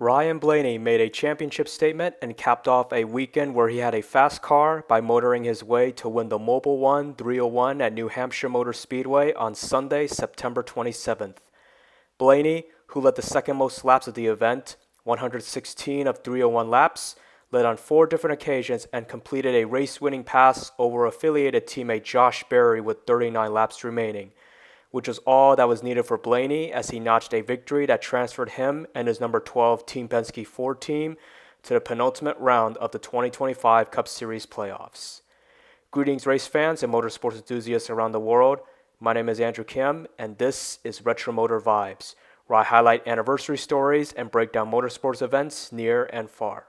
Ryan Blaney made a championship statement and capped off a weekend where he had a fast car by motoring his way to win the Mobil 1 301 at New Hampshire Motor Speedway on Sunday, September 27th. Blaney, who led the second most laps of the event, 116 of 301 laps, led on 4 different occasions and completed a race-winning pass over affiliated teammate Josh Berry with 39 laps remaining, which was all that was needed for Blaney as he notched a victory that transferred him and his number 12 Team Penske Ford team to the penultimate round of the 2025 Cup Series playoffs. Greetings race fans and motorsports enthusiasts around the world. My name is Andrew Kim and this is Retro Motor Vibes, where I highlight anniversary stories and break down motorsports events near and far.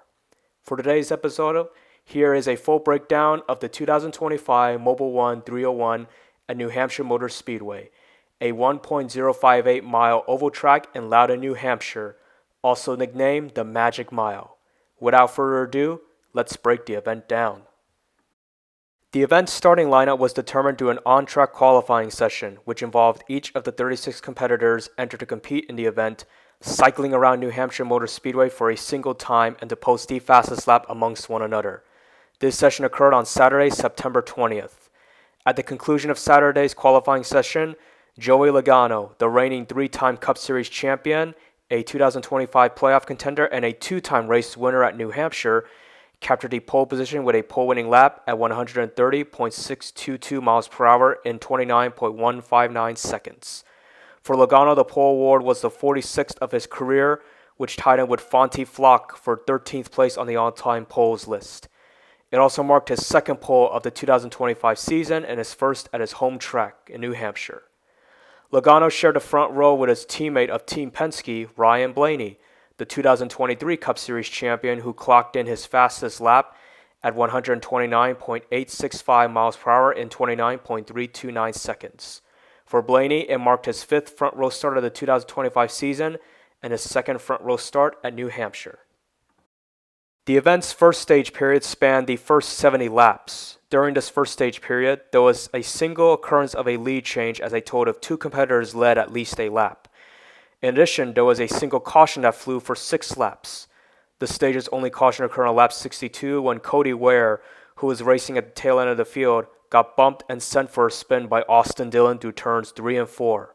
For today's episode, here is a full breakdown of the 2025 Mobil 1 301 at New Hampshire Motor Speedway, a 1.058 mile oval track in Loudon, New Hampshire, also nicknamed the Magic Mile. Without further ado, let's break the event down. The event's starting lineup was determined through an on-track qualifying session, which involved each of the 36 competitors entered to compete in the event, cycling around New Hampshire Motor Speedway for a single time and to post the fastest lap amongst one another. This session occurred on Saturday, September 20th. At the conclusion of Saturday's qualifying session, Joey Logano, the reigning 3-time Cup Series champion, a 2025 playoff contender, and a 2-time race winner at New Hampshire, captured the pole position with a pole-winning lap at 130.622 miles per hour in 29.159 seconds. For Logano, the pole award was the 46th of his career, which tied him with Fonty Flock for 13th place on the all-time poles list. It also marked his second pole of the 2025 season and his first at his home track in New Hampshire. Logano shared the front row with his teammate of Team Penske, Ryan Blaney, the 2023 Cup Series champion who clocked in his fastest lap at 129.865 miles per hour in 29.329 seconds. For Blaney, it marked his 5th front row start of the 2025 season and his 2nd front row start at New Hampshire. The event's first stage period spanned the first 70 laps. During this first stage period, there was a single occurrence of a lead change as a total of 2 competitors led at least a lap. In addition, there was a single caution that flew for 6 laps. The stage's only caution occurred on lap 62 when Cody Ware, who was racing at the tail end of the field, got bumped and sent for a spin by Austin Dillon through turns 3 and 4.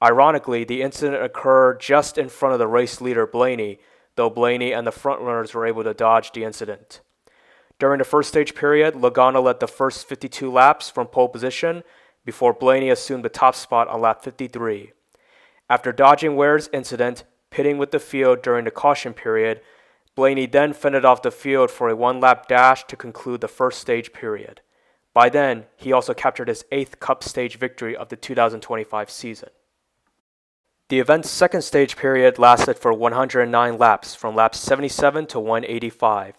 Ironically, the incident occurred just in front of the race leader Blaney, though Blaney and the frontrunners were able to dodge the incident. During the first stage period, Logano led the first 52 laps from pole position before Blaney assumed the top spot on lap 53. After dodging Ware's incident, pitting with the field during the caution period, Blaney then fended off the field for a 1-lap dash to conclude the first stage period. By then, he also captured his 8th Cup stage victory of the 2025 season. The event's second stage period lasted for 109 laps, from laps 77 to 185.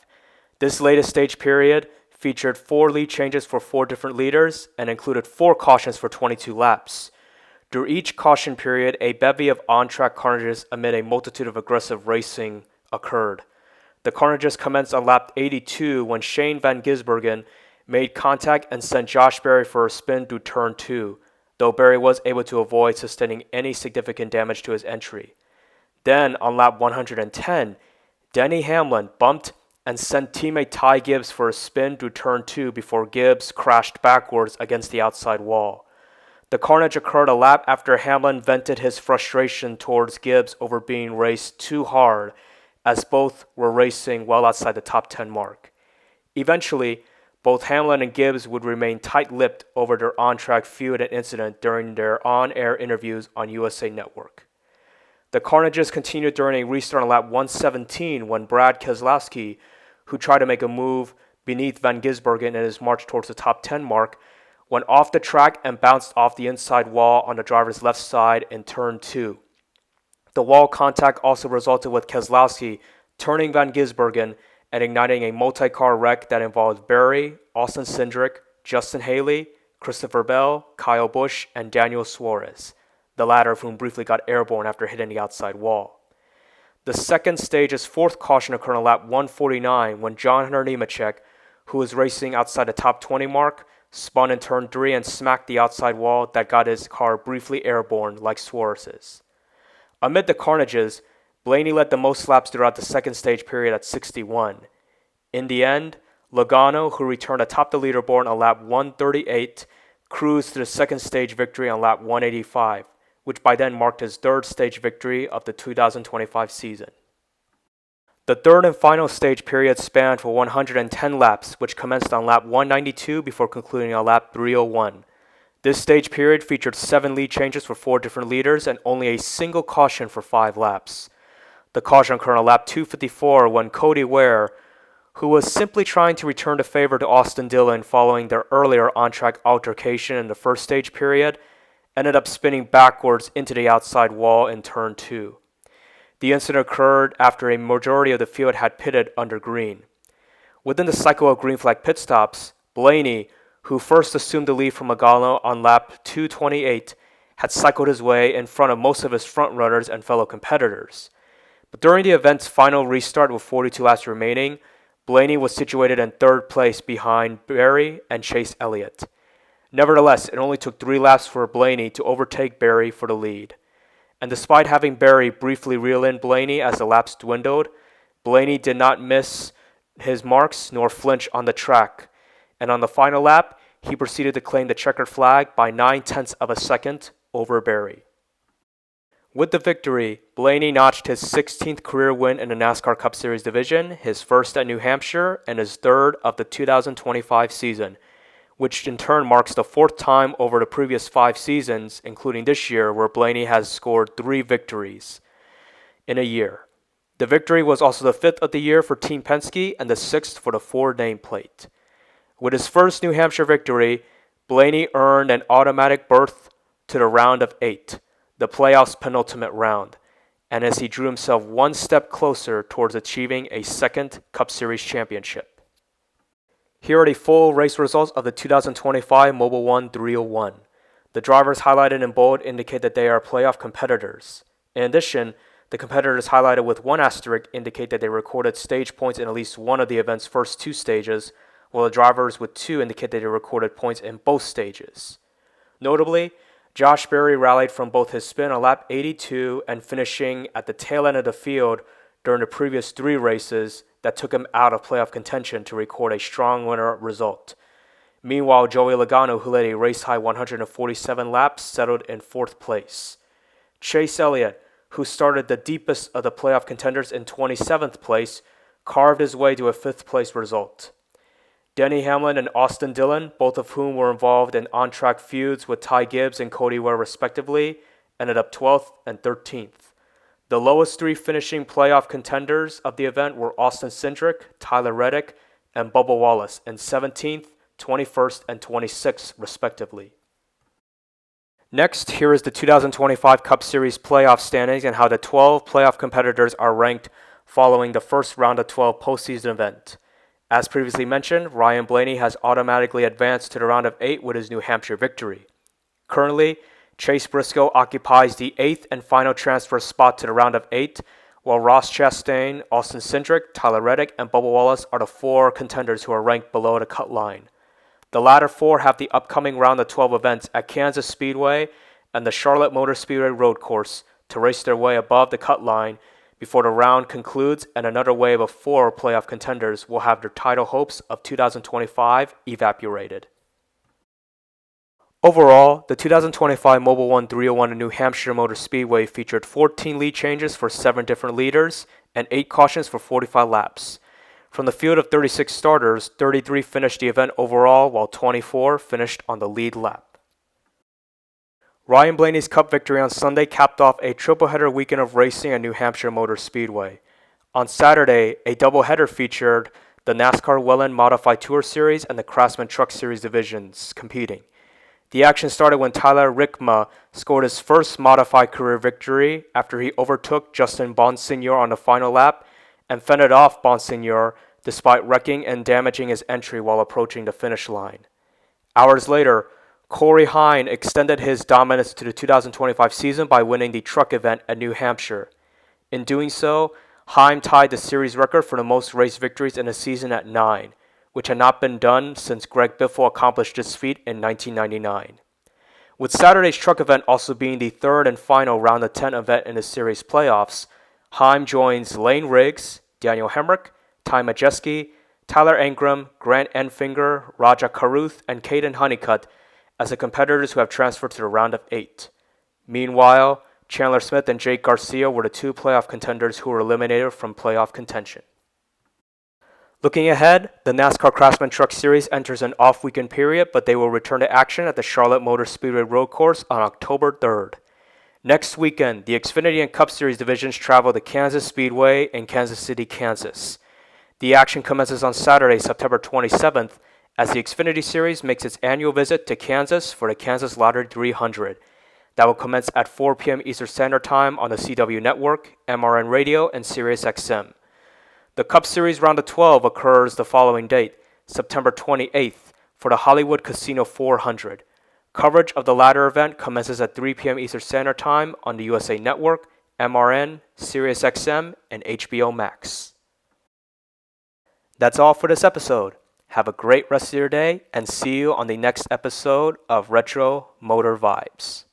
This latest stage period featured 4 lead changes for 4 different leaders and included 4 cautions for 22 laps. Through each caution period, a bevy of on-track carnages amid a multitude of aggressive racing occurred. The carnages commenced on lap 82 when Shane Van Gisbergen made contact and sent Josh Berry for a spin through turn 2, though Berry was able to avoid sustaining any significant damage to his entry. Then, on lap 110, Denny Hamlin bumped and sent teammate Ty Gibbs for a spin through turn 2 before Gibbs crashed backwards against the outside wall. The carnage occurred a lap after Hamlin vented his frustration towards Gibbs over being raced too hard, as both were racing well outside the top 10 mark. Eventually, both Hamlin and Gibbs would remain tight-lipped over their on-track feud and incident during their on-air interviews on USA Network. The carnages continued during a restart on lap 117 when Brad Keselowski, who tried to make a move beneath Van Gisbergen in his march towards the top 10 mark, went off the track and bounced off the inside wall on the driver's left side in turn 2. The wall contact also resulted with Keselowski turning Van Gisbergen and igniting a multi-car wreck that involved Berry, Austin Cindric, Justin Haley, Christopher Bell, Kyle Busch, and Daniel Suarez, the latter of whom briefly got airborne after hitting the outside wall. The second stage's 4th caution occurred on lap 149 when John Hunter Nemechek, who was racing outside the top 20 mark, spun in turn 3 and smacked the outside wall that got his car briefly airborne like Suarez's. Amid the carnages, Blaney led the most laps throughout the second stage period at 61. In the end, Logano, who returned atop the leaderboard on lap 138, cruised to the second stage victory on lap 185, which by then marked his third stage victory of the 2025 season. The third and final stage period spanned for 110 laps, which commenced on lap 192 before concluding on lap 301. This stage period featured 7 lead changes for 4 different leaders and only a single caution for 5 laps. The caution occurred on lap 254 when Cody Ware, who was simply trying to return the favor to Austin Dillon following their earlier on-track altercation in the first stage period, ended up spinning backwards into the outside wall in turn 2. The incident occurred after a majority of the field had pitted under green. Within the cycle of green flag pit stops, Blaney, who first assumed the lead from Logano on lap 228, had cycled his way in front of most of his front runners and fellow competitors. But during the event's final restart with 42 laps remaining, Blaney was situated in third place behind Berry and Chase Elliott. Nevertheless, it only took 3 laps for Blaney to overtake Berry for the lead. And despite having Berry briefly reel in Blaney as the laps dwindled, Blaney did not miss his marks nor flinch on the track. And on the final lap, he proceeded to claim the checkered flag by 9/10 of a second over Berry. With the victory, Blaney notched his 16th career win in the NASCAR Cup Series division, his first at New Hampshire, and his third of the 2025 season, which in turn marks the 4th time over the previous 5 seasons, including this year, where Blaney has scored 3 victories in a year. The victory was also the 5th of the year for Team Penske and the 6th for the Ford nameplate. With his first New Hampshire victory, Blaney earned an automatic berth to the round of 8, the playoffs' penultimate round, and as he drew himself one step closer towards achieving a second Cup Series championship. Here are the full race results of the 2025 Mobil 1 301. The drivers highlighted in bold indicate that they are playoff competitors. In addition, the competitors highlighted with 1 asterisk indicate that they recorded stage points in at least one of the event's first 2 stages, while the drivers with 2 indicate that they recorded points in both stages. Notably, Josh Berry rallied from both his spin on lap 82 and finishing at the tail end of the field during the previous 3 races that took him out of playoff contention to record a strong winner result. Meanwhile, Joey Logano, who led a race-high 147 laps, settled in 4th place. Chase Elliott, who started the deepest of the playoff contenders in 27th place, carved his way to a 5th place result. Denny Hamlin and Austin Dillon, both of whom were involved in on-track feuds with Ty Gibbs and Cody Ware respectively, ended up 12th and 13th. The lowest 3 finishing playoff contenders of the event were Austin Cindric, Tyler Reddick, and Bubba Wallace in 17th, 21st, and 26th respectively. Next, here is the 2025 Cup Series playoff standings and how the 12 playoff competitors are ranked following the first round of 12 postseason event. As previously mentioned, Ryan Blaney has automatically advanced to the round of 8 with his New Hampshire victory. Currently, Chase Briscoe occupies the 8th and final transfer spot to the round of 8, while Ross Chastain, Austin Cindric, Tyler Reddick, and Bubba Wallace are the 4 contenders who are ranked below the cut line. The latter 4 have the upcoming round of 12 events at Kansas Speedway and the Charlotte Motor Speedway road course to race their way above the cut line before the round concludes and another wave of 4 playoff contenders will have their title hopes of 2025 evaporated. Overall, the 2025 Mobil 1 301 in New Hampshire Motor Speedway featured 14 lead changes for 7 different leaders and 8 cautions for 45 laps. From the field of 36 starters, 33 finished the event overall, while 24 finished on the lead lap. Ryan Blaney's Cup victory on Sunday capped off a triple-header weekend of racing at New Hampshire Motor Speedway. On Saturday, a doubleheader featured the NASCAR Welland Modified Tour Series and the Craftsman Truck Series divisions competing. The action started when Tyler Rickma scored his first modified career victory after he overtook Justin Bonsignor on the final lap and fended off Bonsignor despite wrecking and damaging his entry while approaching the finish line. Hours later, Corey Hine extended his dominance to the 2025 season by winning the truck event at New Hampshire. In doing so, Hine tied the series record for the most race victories in a season at 9, which had not been done since Greg Biffle accomplished this feat in 1999. With Saturday's truck event also being the 3rd and final round of 10 event in the series playoffs, Heim joins Lane Riggs, Daniel Hemrick, Ty Majeski, Tyler Ingram, Grant Enfinger, Raja Karuth, and Caden Honeycutt as the competitors who have transferred to the round of 8. Meanwhile, Chandler Smith and Jake Garcia were the 2 playoff contenders who were eliminated from playoff contention. Looking ahead, the NASCAR Craftsman Truck Series enters an off-weekend period, but they will return to action at the Charlotte Motor Speedway Road Course on October 3rd. Next weekend, the Xfinity and Cup Series divisions travel to Kansas Speedway in Kansas City, Kansas. The action commences on Saturday, September 27th, as the Xfinity Series makes its annual visit to Kansas for the Kansas Lottery 300. That will commence at 4 p.m. Eastern Standard Time on the CW Network, MRN Radio, and SiriusXM. The Cup Series Round of 12 occurs the following date, September 28th, for the Hollywood Casino 400. Coverage of the latter event commences at 3 p.m. Eastern Standard Time on the USA Network, MRN, SiriusXM, and HBO Max. That's all for this episode. Have a great rest of your day, and see you on the next episode of Retro Motor Vibes.